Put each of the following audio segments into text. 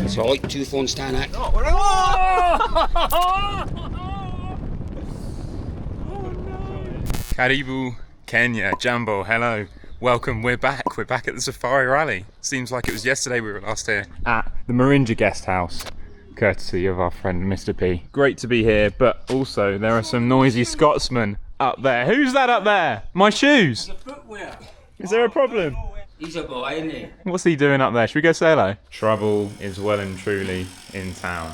It's alright, 2 phone stand act. Karibu, Kenya, Jambo, hello. Welcome, we're back. We're back at the Safari Rally. Seems like it was yesterday we were last here at the Maringa guest house, courtesy of our friend Mr. P. Great to be here, but also there are some noisy Scotsmen up there. Who's that up there? My shoes! Is there a problem? He's a boy, isn't he? What's he doing up there? Should we go say hello? Trouble is well and truly in town.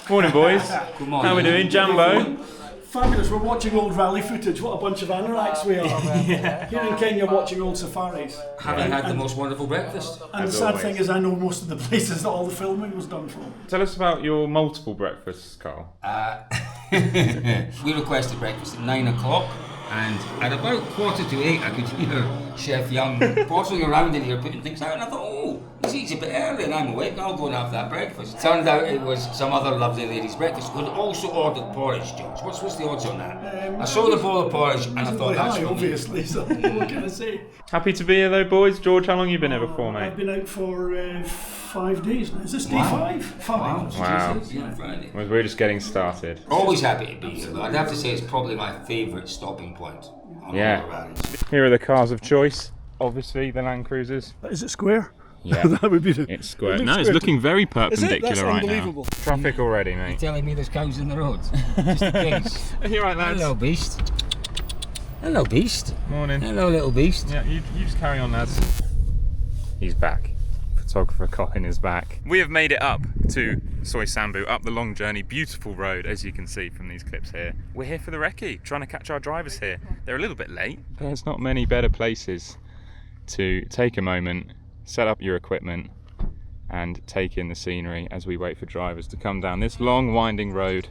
Morning, boys. Good morning. How are we doing, Jambo? Fabulous, we're watching old rally footage. What a bunch of anoraks we are. Yeah. Here in Kenya watching old safaris. Having had the most wonderful breakfast. And the sad thing is I know most of the places that all the filming was done from. Tell us about your multiple breakfasts, Carl. We requested breakfast at 9 o'clock, and at about 7:45 I could hear Chef Young bossing around in here putting things out, and I thought, oh, this eats a bit early and I'm awake, I'll go and have that breakfast. Turned out it was some other lovely lady's breakfast. We'd also ordered porridge, George. What's the odds on that? I saw the bowl of porridge and I thought that's high, obviously, so what can I say? Happy to be here though, boys. George, how long have you been here before, mate? I've been out for 5 days now. Is this day 5? 5. Wow. Yeah, Friday. Well, we're just getting started. Always happy to be here, though. I'd have to say it's probably my favourite stopping point on all the rallies. Here are the cars of choice. Obviously, the Land Cruisers. Is it square? Yeah. That would be the... It's square. It No, it's square looking very That's perpendicular right now. unbelievable. Traffic already, mate. Telling me there's cows in the road. Just in case. You're right, lads. Hello, beast. Hello, beast. Morning. Hello, little beast. Yeah, you just carry on, lads. He's back. Photographer Colin is back. We have made it up to Soy Sambu, up the long journey, beautiful road as you can see from these clips here. We're here for the recce, trying to catch our drivers here. They're a little bit late. There's not many better places to take a moment, set up your equipment and take in the scenery as we wait for drivers to come down this long winding road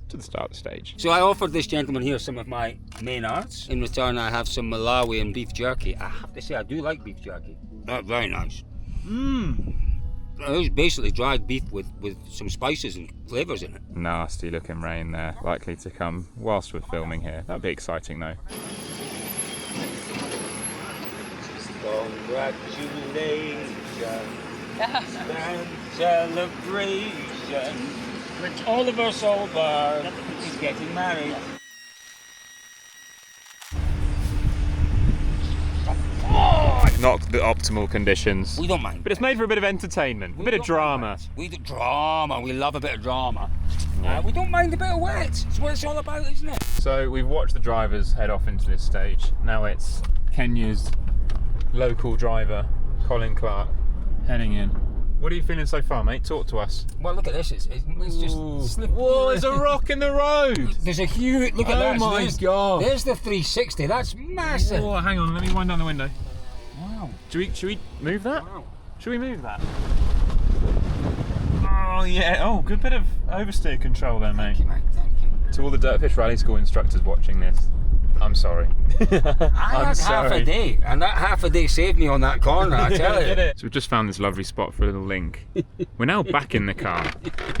to the start of the stage. So I offered this gentleman here some of my main arts. In return, I have some Malawian beef jerky. I have to say, I do like beef jerky. Very nice. It was basically dried beef with some spices and flavours in it. Nasty looking rain there, likely to come whilst we're filming here. That'd be exciting though. Congratulations and celebration. Which Oliver Solberg is getting married. Not the optimal conditions. We don't mind. But it's made for a bit of entertainment, a bit of drama. We do drama. We love a bit of drama. We don't mind a bit of wet. It's what it's all about, isn't it? So we've watched the drivers head off into this stage. Now it's Kenya's local driver, Colin Clark, heading in. What are you feeling so far, mate? Talk to us. Well, look at this. It's just slippery. Whoa, there's a rock in the road. There's a huge. Look at that. Oh my God. There's the 360. That's massive. Oh, hang on. Let me wind down the window. Wow. Should we move that? Wow. Should we move that? Oh yeah. Oh, good bit of oversteer control there, mate. Thank you, mate. Thank you. To all the DirtFish Rally School instructors watching this, I'm sorry. I had half a day, and that half a day saved me on that corner, I tell you. So we've just found this lovely spot for a little link. We're now back in the car.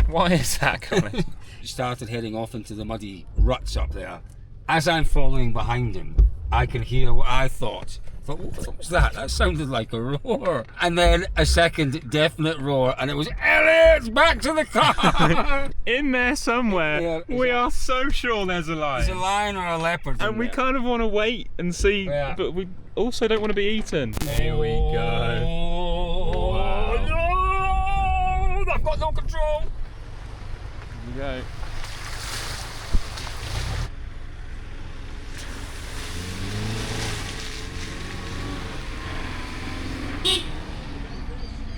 Why is that, Colin? Started heading off into the muddy ruts up there. As I'm following behind him, I can hear what I thought. What was that? That sounded like a roar. And then a second definite roar, and it was Elliot, back to the car! In there somewhere, we are so sure there's a lion. There's a lion or a leopard. And we kind of want to wait and see, but we also don't want to be eaten. Here we go. Wow. No! I've got no control. Here we go.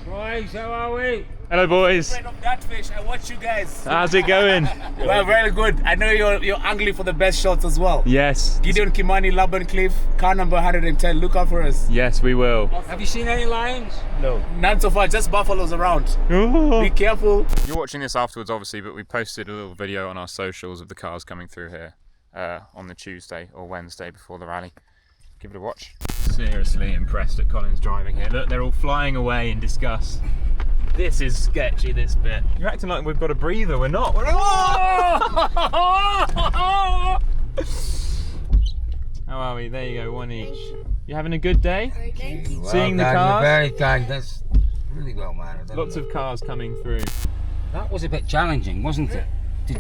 Boys, how are we? Hello, boys. Friend of DirtFish, I watch you guys. How's it going? Well, very good. I know you're angling for the best shots as well. Yes. Gideon Kimani, Laban Cliff, car number 110. Look out for us. Yes, we will. Have you seen any lions? No. None so far, just buffaloes around. Ooh. Be careful. You're watching this afterwards, obviously, but we posted a little video on our socials of the cars coming through here on the Tuesday or Wednesday before the rally. Give it a watch. Seriously impressed at Colin's driving here. Look, they're all flying away in disgust. This is sketchy, this bit. You're acting like we've got a breather. We're not. How are we? There you go, one each. You having a good day? Thank you. Seeing the Well, cars? you're very kind. That's really well mannered. Lots of cars coming through. That was a bit challenging, wasn't it?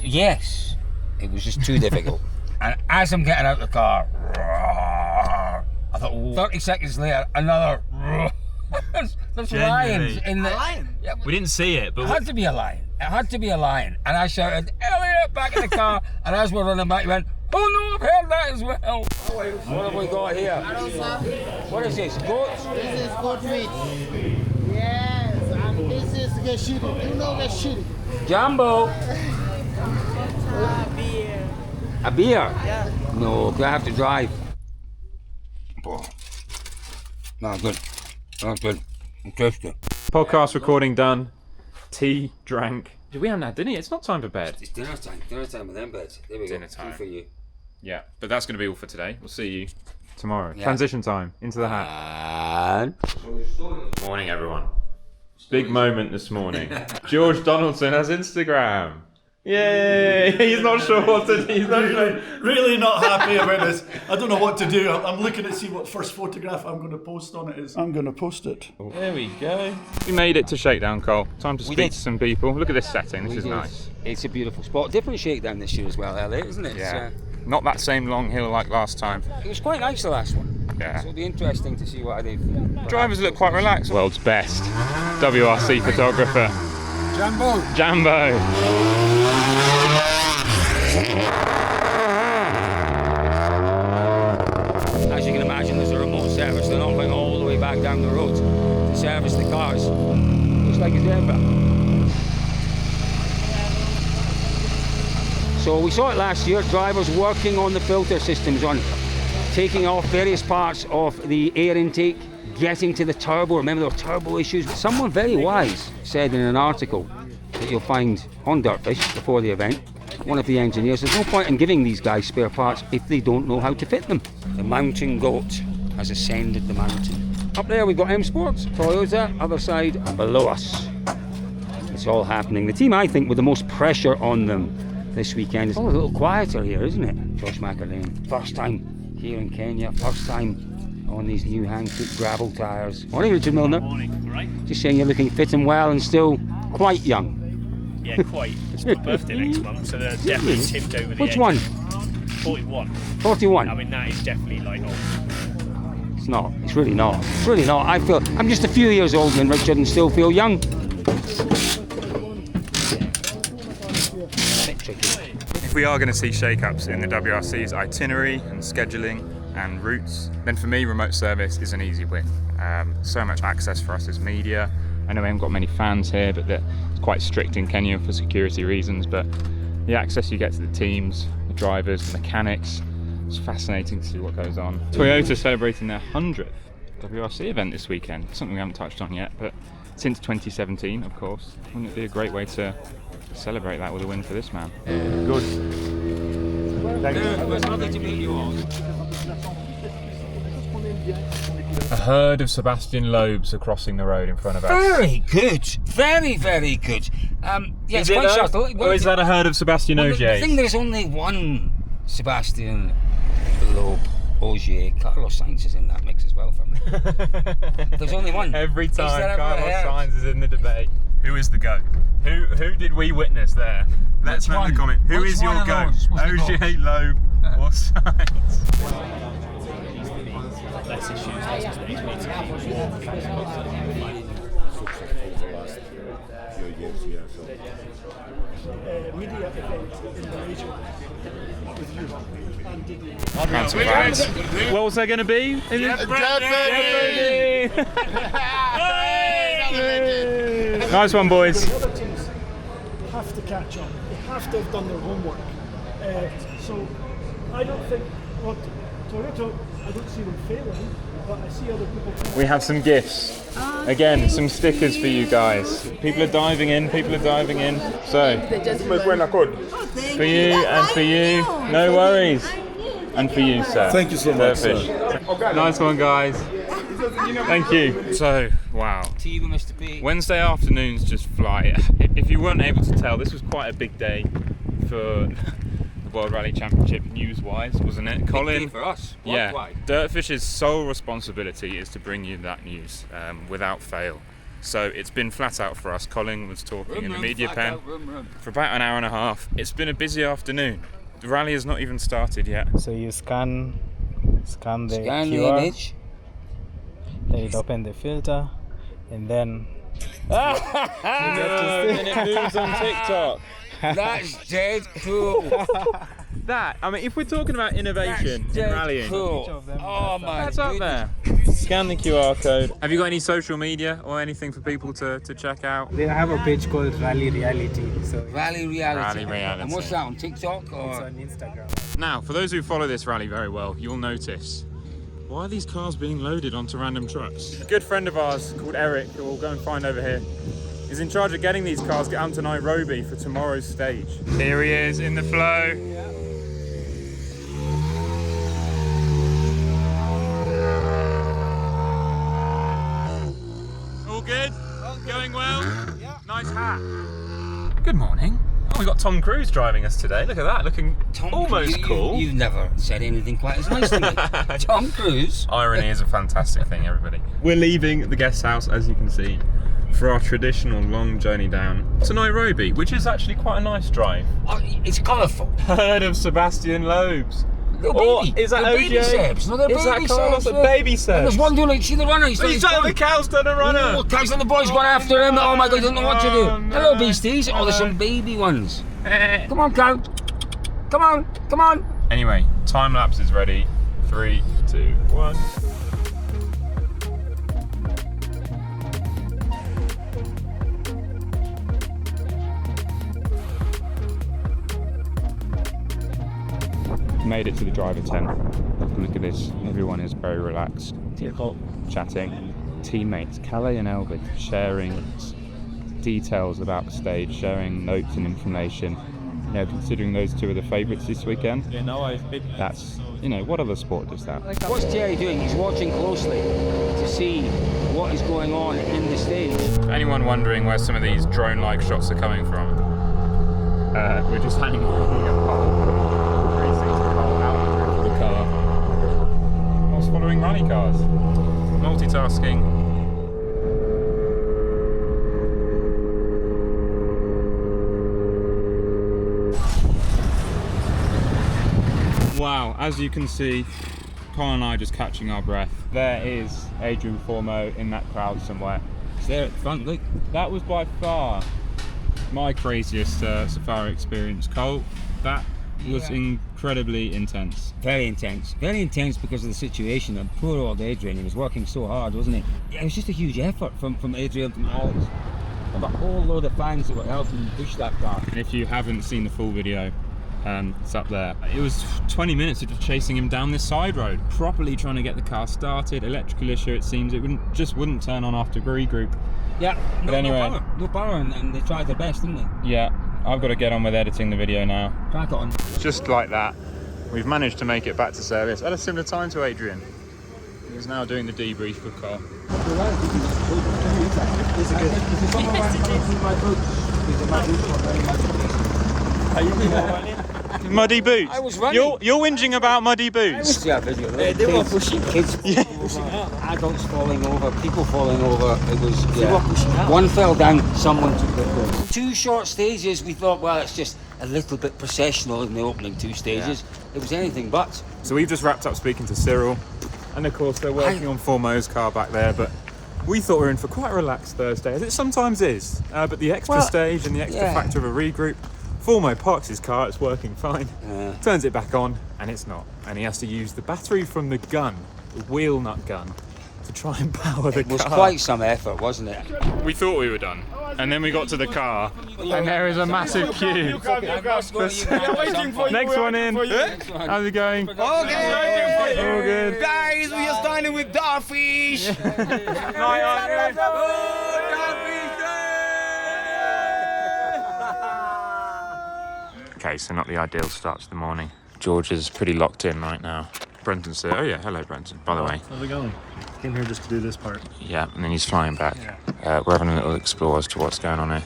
Yes. It was just too difficult. And as I'm getting out of the car, I thought, 30 seconds later, another. There's lions in the. Yeah, We didn't see it, it but had to be a lion. It had to be a lion. And I shouted, Elliot, back in the car. And as we're running back, he went, oh no, I've heard that as well. What have we got here? What is this? Goats? This is goat meat. Yes, and this is gashiri. You know gashiri? Jumbo. Beer. A beer? Yeah. No, I have to drive. Oh. Not good. Not good. Interesting. podcast recording done. Tea, drank. We haven't had dinner yet. It's not time for bed. It's dinner time. Dinner time with them beds. There we Dinner go. time. Tea for you. Yeah, but that's going to be all for today. We'll see you tomorrow. Yeah. Transition time. Into the hat. And Morning, everyone. Big moment this morning. George Donaldson has Instagram. Yay! He's not sure what to do. He's not sure. Really not happy about this. I don't know what to do. I'm looking to see what first photograph I'm going to post on it is. I'm going to post it. There we go. We made it to Shakedown, Cole. Time to speak did. to some people. Look at this setting. This is nice. It's a beautiful spot. Different shakedown this year as well, Elliot, isn't it? Yeah. Not that same long hill like last time. It was quite nice the last one. Yeah. So it'll be interesting to see what they've. Drivers look quite relaxed. World's best WRC photographer. Jambo. As you can imagine, there's a remote service. They're not going all the way back down the road to service the cars. Looks like it's ever. So we saw it last year, drivers working on the filter systems, on taking off various parts of the air intake, getting to the turbo. Remember, there were turbo issues. Someone very wise said in an article that you'll find on DirtFish before the event, one of the engineers, there's no point in giving these guys spare parts if they don't know how to fit them. The mountain goat has ascended the mountain. Up there we've got M Sports, Toyota, other side, and below us. It's all happening. The team, I think, with the most pressure on them this weekend is a little quieter here, isn't it? Josh McElrain, first time here in Kenya, first time on these new Hankook gravel tyres. Morning, Richard Milner. Morning, right? Just saying you're looking fit and well and still quite young. Yeah, quite. It's my birthday next month, so they're definitely tipped over the Which edge. one? 41. 41. I mean, that is definitely like old. It's not. It's really not. It's really not. I feel I'm just a few years older than Richard and still feel young. If we are going to see shake-ups in the WRC's itinerary and scheduling and routes, then for me, remote service is an easy win. So much access for us as media. I know we haven't got many fans here, but it's quite strict in Kenya for security reasons, but the access you get to the teams, the drivers, the mechanics, it's fascinating to see what goes on. Toyota celebrating their 100th WRC event this weekend, something we haven't touched on yet, but since 2017, of course. Wouldn't it be a great way to celebrate that with a win for this man? Good. It was lovely to meet you all. A herd of Sebastian Lobes are crossing the road in front of us. Very good. Very, very good. Yeah, Is it's it quite though? short. Or is that a herd of Sebastian The thing, Ogier? there's only one Sebastian Loeb Ogier. Carlos Sainz is in that mix as well for me. There's only one. Every Is time there ever a Carlos herd? Sainz is in the debate. Who is the GOAT? Who did we witness there? Let's know in the comment. Who Which is your one of GOAT? those was the Ogier, GOAT? Loeb or Sainz? Less issues, less mistakes. Media event in Malaysia with you and Didier. Handsome fans. What was there going to be? Nice one, boys. The other teams have to catch up. They have to have done their homework. So I don't think, well, Toyota, I don't see them failing, but I see other people. We have some gifts. Again, some stickers for you guys. People are diving in, So, for you and for you. No worries. And for you, sir. Thank you so much, DirtFish. Nice one, guys. Thank you. So, wow. To you, Mr. P. Wednesday afternoons just fly. If you weren't able to tell, this was quite a big day for the World Rally Championship news-wise, wasn't it? Colin, Big day for us, yeah, worldwide. DirtFish's sole responsibility is to bring you that news without fail. So it's been flat out for us. Colin was talking in the media pen for about an hour and a half. It's been a busy afternoon. The rally has not even started yet. So you scan the Scan the QR, image. let it open the filter, and then And it moves on TikTok. That's dead cool. That, I mean, if we're talking about innovation in Dead rallying, cool. Oh my that's up there. Scan the QR code. Have you got any social media or anything for people to check out? they have a page called Rally Reality. So Rally reality. Rally reality. And what's that on TikTok it's or? on Instagram. Now, for those who follow this rally very well, you'll notice, why are these cars being loaded onto random trucks? A good friend of ours called Eric, who we'll go and find over here, is in charge of getting these cars down to Nairobi for tomorrow's stage. Here he is in the flow. All good? Going well? Yeah. Nice hat. Good morning. Oh, we got Tom Cruise driving us today. Look at that, looking almost cool. You've never said anything quite as nice to me. Tom Cruise. Irony is a fantastic thing, everybody. We're leaving the guest house, as you can see, for our traditional long journey down to Nairobi, which is actually quite a nice drive. Oh, it's colourful. Heard of Sebastian Loeb's. Little Or baby. is that They're OJ? baby Sebs. No, they're Is that baby Carlos? Sebs. A baby And Sebs? there's one doing like, see the runner, he's He's done the cow's done a runner. Oh, cows and the boys gone after him. Oh my god, he doesn't know what to do. Oh, no. Hello, beasties. Oh, there's some baby ones. Come on, cow. Come on, come on. Anyway, time lapse is ready. 3, 2, 1. Made it to the driver tent. Look at this. Everyone is very relaxed, chatting. Teammates, Calais and Elvid, sharing details about the stage, sharing notes and information. You know, considering those two are the favourites this weekend, that's, you know, what other sport does that? What's Jerry doing? He's watching closely to see what is going on in the stage. Anyone wondering where some of these drone-like shots are coming from? We're just hanging apart. The car. Whilst following rally cars. Multitasking. Wow, as you can see, Colin and I just catching our breath. There is Adrian Formeau in that crowd somewhere. It's there at the front, look. That was by far my craziest safari experience, Cole. That was incredibly intense. Very intense. Very intense because of the situation. And poor old Adrian, he was working so hard, wasn't he? Yeah, it was just a huge effort from Adrian, from Alex, and a whole load of fans that were helping push that car. And if you haven't seen the full video, it's up there. It was 20 minutes of just chasing him down this side road, properly trying to get the car started. Electrical issue, it seems. It wouldn't turn on after regroup. Yeah, But anyway. no power, and they tried their best, didn't they? Yeah, I've got to get on with editing the video now. Crack on. Just like that, we've managed to make it back to service at a similar time to Adrian. He's now doing the debrief with Carl. Muddy boots. I was running. You're whinging about muddy boots. Yeah, video. They were pushing kids, adults falling over, people falling over. It was one fell down, someone took their place. 2 short stages. We thought, well, it's just a little bit processional in the opening 2 stages. It was anything but. So we've just wrapped up speaking to Cyril, and of course they're working on Formo's car back there, but we thought we were in for quite a relaxed Thursday, as it sometimes is. But the extra stage and the extra factor of a regroup, Formo parks his car, it's working fine, turns it back on, and it's not. And he has to use the battery from the gun, the wheel nut gun, to try and power the car. It was quite some effort, wasn't it? We thought we were done, and then we got to the car, and there is a massive queue. Next one in. How's it going? Okay. All good. Guys, we are starting with DirtFish. Okay, so not the ideal start to the morning. George is pretty locked in right now. Brenton's there. Oh yeah, hello Brenton, by the way. How's it going? Came here just to do this part. Yeah, and then he's flying back. We're having a little explore as to what's going on here.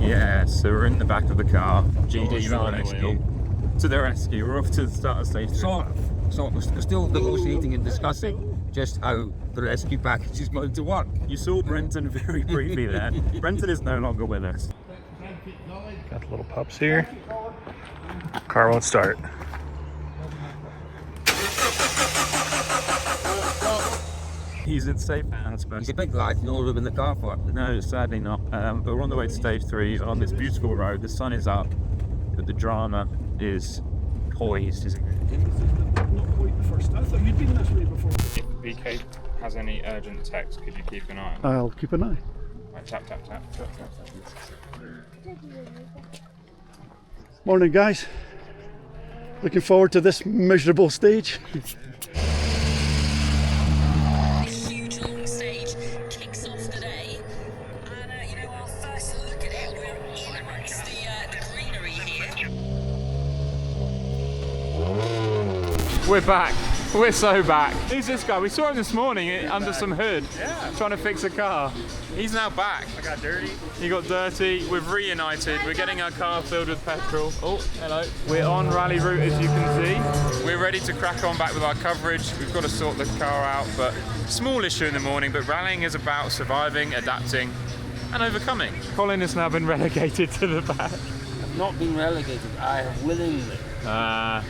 Yeah, so we're in the back of the car. GD rescue. To the rescue. We're off to the start of stage 3. So we're still negotiating and discussing just how the rescue package is going to work. You saw Brenton very briefly there. Brenton is no longer with us. Got the little pups here. Car won't start. He's in safe hands, but He's a big lad, no room in the car for it. no, sadly not. But we're on the way to stage 3 on this beautiful road. The sun is up, but the drama is poised, isn't it? Not quite the first. I thought you'd been this way before. If BK has any urgent text, could you keep an eye on I'll keep an eye. Right, tap, tap, tap, tap, tap, tap. Morning, guys. Looking forward to this miserable stage. Huge long stage kicks off today, and you know, our first look at it, we're in amongst the greenery here. We're back. We're so back. Who's this guy? We saw him this morning under some hood, trying to fix a car. He's now back. I got dirty. He got dirty. We've reunited. We're getting our car filled with petrol. Oh, hello. We're on rally route, as you can see. We're ready to crack on back with our coverage. We've got to sort the car out, but small issue in the morning, but rallying is about surviving, adapting, and overcoming. Colin has now been relegated to the back. I've not been relegated. I have willingly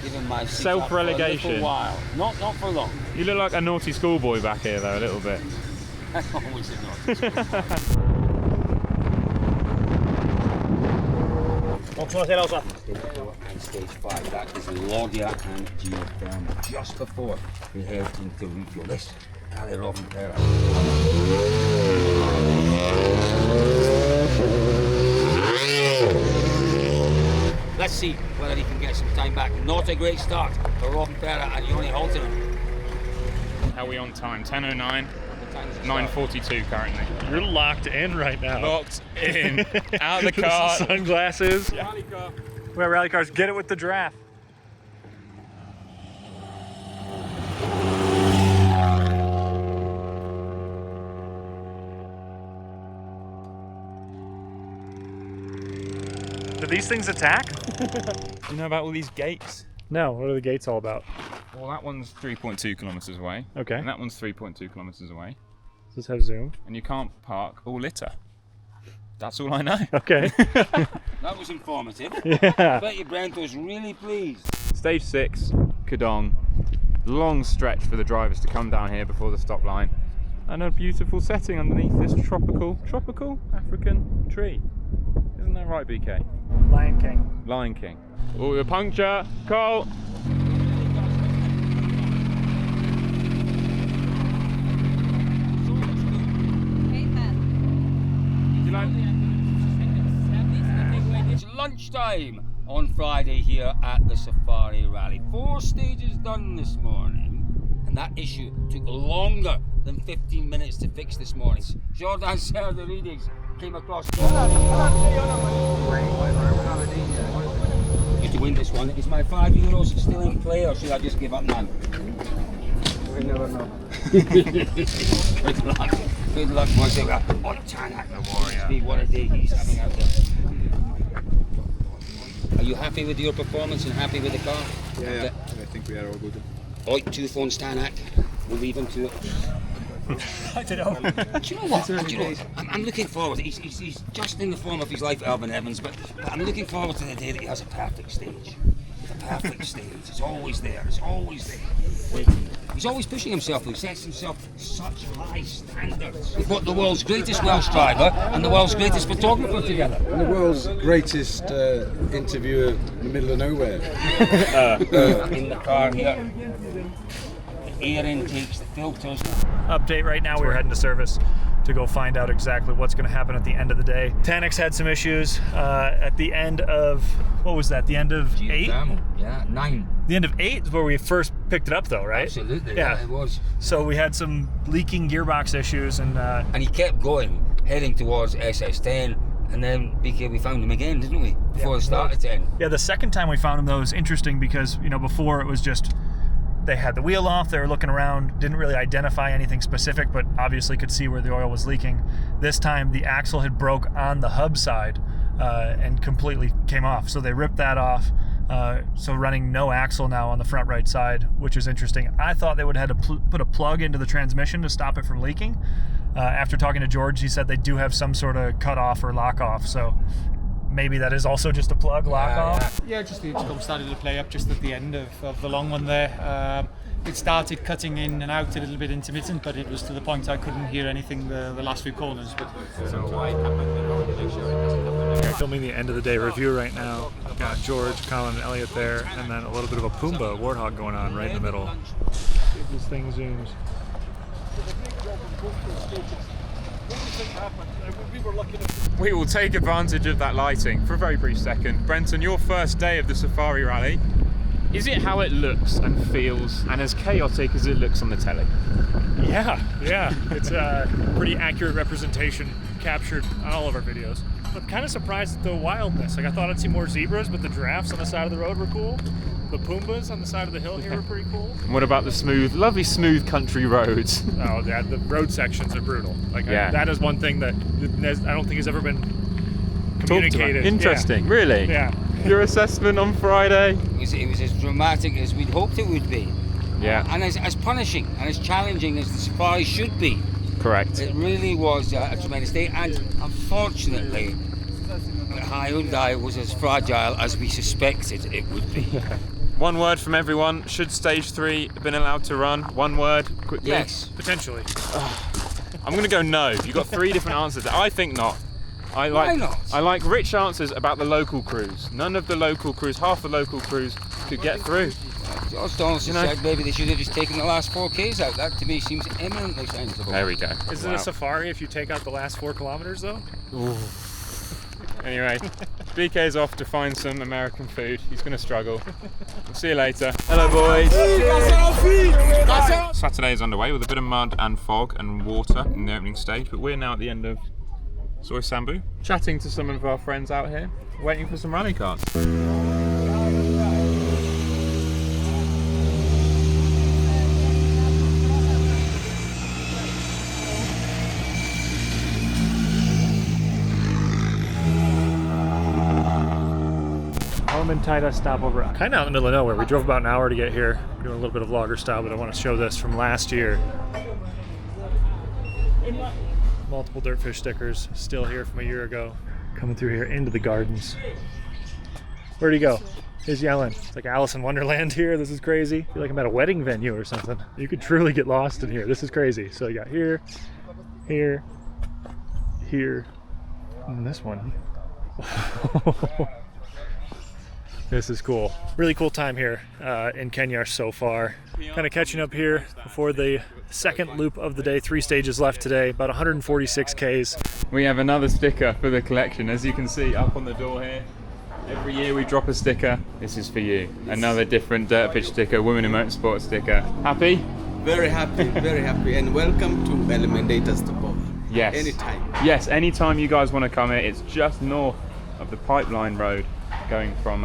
given my seat self-relegation. up for a little while. Not for long. You look like a naughty schoolboy back here, though, a little bit. I always a naughty schoolboy. Stage 4 and stage 5. That is Loggia and geothermal. Just before we head into refuel. This Cali Robin Terra. Let's see whether he can get some time back. Not a great start for Robin Terra and Yoni Halton. How are we on time? 10:09. 9:42 currently. You're locked in right now. Locked in. Out of the car. Sunglasses. Rally car. We have rally cars. Get it with the draft. Do these things attack? You know about all these gates? No. What are the gates all about? Well, that one's 3.2 kilometers away. Okay. And that one's 3.2 kilometers away. Does this have zoom? And you can't park or litter. That's all I know. Okay. That was informative. Yeah. I bet you Brento's really pleased. Stage 6, Shakedown. Long stretch for the drivers to come down here before the stop line. And a beautiful setting underneath this tropical African tree. Isn't that right, BK? Lion King. Lion King. Oh, a puncture. Cole. It's lunchtime on Friday here at the Safari Rally. 4 stages done this morning, and that issue took longer than 15 minutes to fix this morning. Jordan Serra, the readings came across. Just to win this one, is my €5 still in play, or should I just give up now? We never know. Good luck. Good luck, boys. Oh, Tanak, the warrior. What a day he's having out there. Are you happy with your performance and happy with the car? Yeah. I think we are all good. Oh, 2 phones, Tanak. We'll leave him to it. I don't know. Do you know what? I'm looking forward. He's just in the form of his life, Alvin Evans, but I'm looking forward to the day that he has a perfect stage. The perfect stage. It's always there. It's always there. He's always pushing himself. He sets himself such high standards. We've got the world's greatest Welsh driver and the world's greatest photographer together. And the world's greatest interviewer in the middle of nowhere. In the car here. The air intakes, the filters. Update right now, we're heading to service to go find out exactly what's going to happen at the end of the day. Tanix had some issues at the end of, what was that, the end of 8? Yeah, 9. The end of 8 is where we first picked it up though, right? Absolutely, Yeah. it was. So we had some leaking gearbox issues and he kept going, heading towards SS10, and then BK, we found him again, didn't we? Before the start of 10. yeah, the second time we found him though was interesting because, you know, before it was just, they had the wheel off, they were looking around, didn't really identify anything specific, but obviously could see where the oil was leaking. This time the axle had broke on the hub side and completely came off. So they ripped that off. So running no axle now on the front right side, which is interesting. I thought they would have had to put a plug into the transmission to stop it from leaking. After talking to George, he said they do have some sort of cut off or lock off. So maybe that is also just a plug lock off. Yeah, just the intercom started to play up just at the end of the long one there. It started cutting in and out, a little bit intermittent, but it was to the point I couldn't hear anything the last few corners. But We're filming the end of the day review right now. Got George, Colin, and Elliot there, and then a little bit of a Pumbaa warthog going on right in the middle. If this thing zooms. We will take advantage of that lighting for a very brief second. Brenton, your first day of the Safari Rally. Is it how it looks and feels and as chaotic as it looks on the telly? Yeah. It's a pretty accurate representation captured on all of our videos. I'm kind of surprised at the wildness. Like, I thought I'd see more zebras, but the giraffes on the side of the road were cool. The Pumbas on the side of the hill here were pretty cool. What about the lovely smooth country roads? Oh, yeah, the road sections are brutal. Like, yeah. That is one thing that I don't think has ever been communicated. Interesting, really? Yeah. Your assessment on Friday? It was as dramatic as we'd hoped it would be. Yeah. And as punishing and as challenging as the safari should be. Correct. It really was a tremendous day, and unfortunately, Hyundai was as fragile as we suspected it would be. One word from everyone. Should stage 3 have been allowed to run? One word, quickly. Yes. Potentially. I'm going to go no. You've got 3 different answers. I think not. Why not? I like rich answers about the local crews. None of the local crews, half the local crews, could get through. George Donaldson said maybe they should have just taken the last 4Ks out. That to me seems eminently sensible. There we go. Is it a safari if you take out the last 4 kilometers though? Ooh. Anyway, BK's off to find some American food. He's going to struggle. We'll see you later. Hello, boys. Saturday is underway with a bit of mud and fog and water in the opening stage, but we're now at the end of Soi Sambu, chatting to some of our friends out here, waiting for some rally cars. Taida stopover. Kind of out in the middle of nowhere. We drove about an hour to get here. Doing a little bit of vlogger style, but I want to show this from last year. Multiple DirtFish stickers still here from a year ago. Coming through here into the gardens. Where'd he go? He's yelling. It's like Alice in Wonderland here. This is crazy. I feel like I'm at a wedding venue or something. You could truly get lost in here. This is crazy. So you got here, here, here, and this one. This is cool. Really cool time here in Kenya so far. Kind of catching up here before the second loop of the day. 3 stages left today, about 146 Ks. We have another sticker for the collection, as you can see up on the door here. Every year we drop a sticker. This is for you. Another different DirtFish sticker, Women in Motorsport sticker. Happy? Very happy, and welcome to Eliminators to Power. Yes. Anytime. Yes, anytime you guys want to come here. It's just north of the Pipeline Road, going from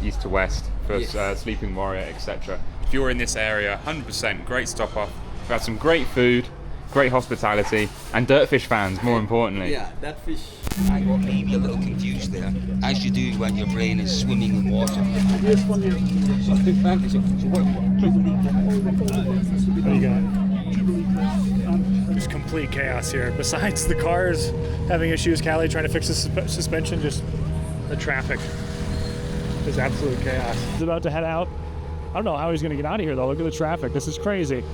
east to west for Sleeping Warrior, etc. If you're in this area, 100% great stop off. We've had some great food, great hospitality, and DirtFish fans, more importantly. Yeah, that fish. I got maybe a little confused there, as you do when your brain is swimming in water. What do you got? Just complete chaos here. Besides the cars having issues, Callie trying to fix the suspension, just the traffic is absolute chaos. He's about to head out. I don't know how he's going to get out of here though. Look at the traffic. This is crazy.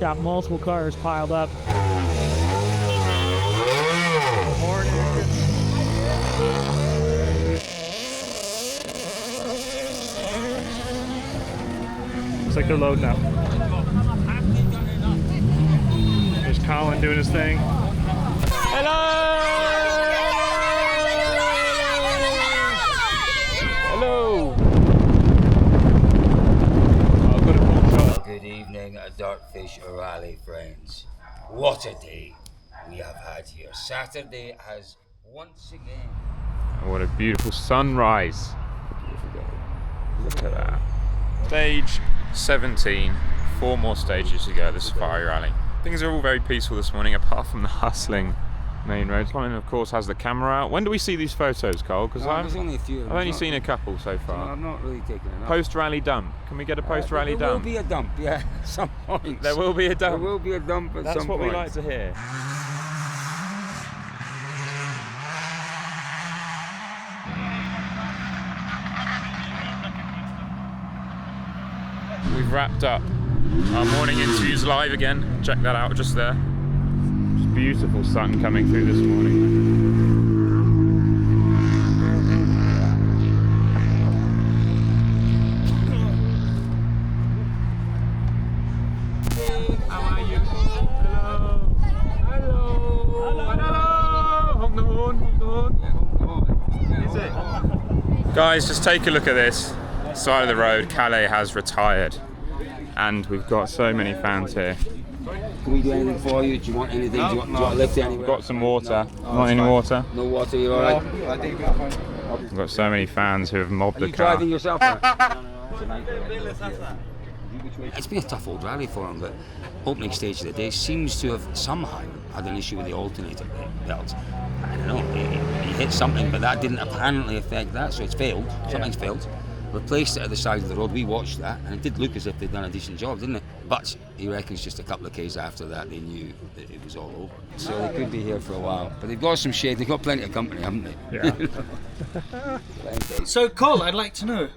Got multiple cars piled up. Looks like they're loading up. There's Colin doing his thing. Hello! Hello! I've got a cool shot. Good evening, DirtFish Rally friends. What a day we have had here. Saturday has once again. What a beautiful sunrise. Look at that. Stage 17, 4 more stages to go, the Safari Rally. Things are all very peaceful this morning, apart from the hustling main road. Colin, of course, has the camera out. When do we see these photos, Cole? Because there's only a few. I've only seen a couple so far. I've not really taken enough. Post-rally dump. Can we get a post-rally There will dump? be a dump, yeah, at some point. There will be a dump. There will be a dump at That's some what point. we like to hear. We've wrapped up our morning interviews live again. Check that out just there. Just beautiful sun coming through this morning. Guys, just take a look at this. Side of the road, Calais has retired. And we've got so many fans here. Can we do anything for you? Do you want anything? Do you want to lift anywhere? We've got some water. Want any water? No water, you're alright? We've got so many fans who have mobbed Are the you car. driving yourself? It's been a tough old rally for him, but opening stage of the day seems to have somehow had an issue with the alternator belt. I don't know, he hit something, but that didn't apparently affect that, so it's failed. Something's failed. Replaced it at the side of the road. We watched that, and it did look as if they'd done a decent job, didn't it? But he reckons just a couple of Ks after that they knew that it was all over. So they could be here for a while. But they've got some shade. They've got plenty of company, haven't they? Yeah. So, Cole, I'd like to know,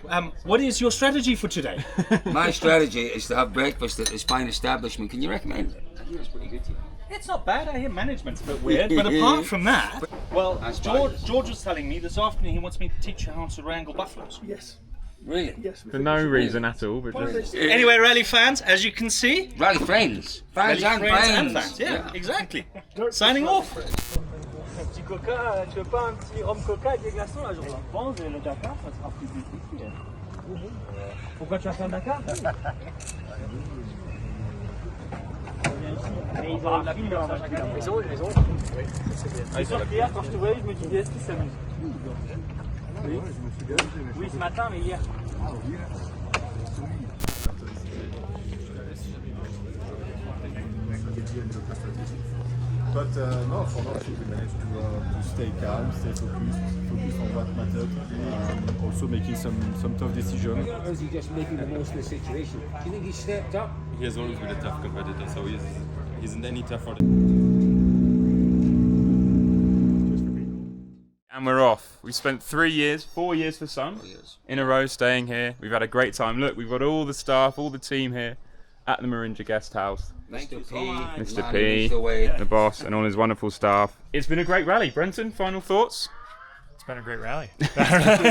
what is your strategy for today? My strategy is to have breakfast at this fine establishment. Can you recommend it? I hear it's pretty good to you. It's not bad. I hear management's a bit weird, but apart from that, well, George was telling me this afternoon he wants me to teach you how to wrangle buffaloes. Yes. Really? Yes. For no reason at all, but just... Anyway, rally fans, as you can see, rally friends, fans rally and friends. fans. Yeah, exactly. Signing off. Un petit coca, tu veux pas un petit rhum coca avec des glaçons là, je pense, le Dakar, ça sera plus difficile. Pourquoi tu vas faire le Dakar? Mais ils ont la pile dans chaque année. Les autres. C'est sûr qu'hier, quand je te voyais, je me disais, est-ce qu'ils s'amusent? Oui, oui, ce matin, mais hier. But no, for now, we managed to stay calm, stay focus on what mattered. Also making some tough decisions. Or is he just making the most of the situation? Do you think he stepped up? He has always been a tough competitor, so he isn't any tougher. And we're off. We spent 4 years for some, in a row staying here. We've had a great time. Look, we've got all the staff, all the team here at the Maringa guest house. Mr. P, the boss, and all his wonderful staff. It's been a great rally. Brenton, final thoughts? It's been a great rally.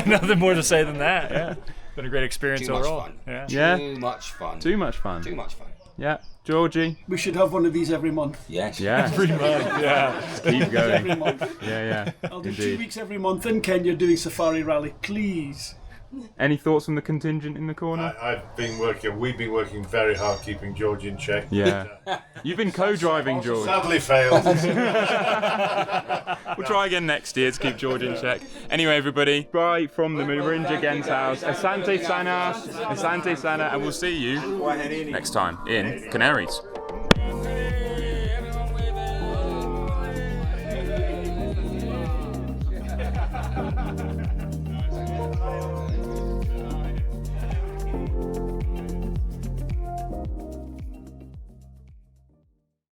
Nothing more to say than that. Yeah, been a great experience overall. Yeah. Too much fun. Too much fun. Too much fun. Yeah. Georgie? We should have one of these every month. Yes. Yeah. Every month. Yeah. Just keep going. Every month. Yeah. I'll do Indeed. 2 weeks every month in Kenya doing Safari Rally, please. Any thoughts from the contingent in the corner? We've been working very hard keeping George in check. Yeah. You've been co-driving, George. Sadly failed. We'll try again next year to keep George in check. Anyway, everybody, bye from the Maringa guest house. Asante sana, and we'll see you next time in Canaries.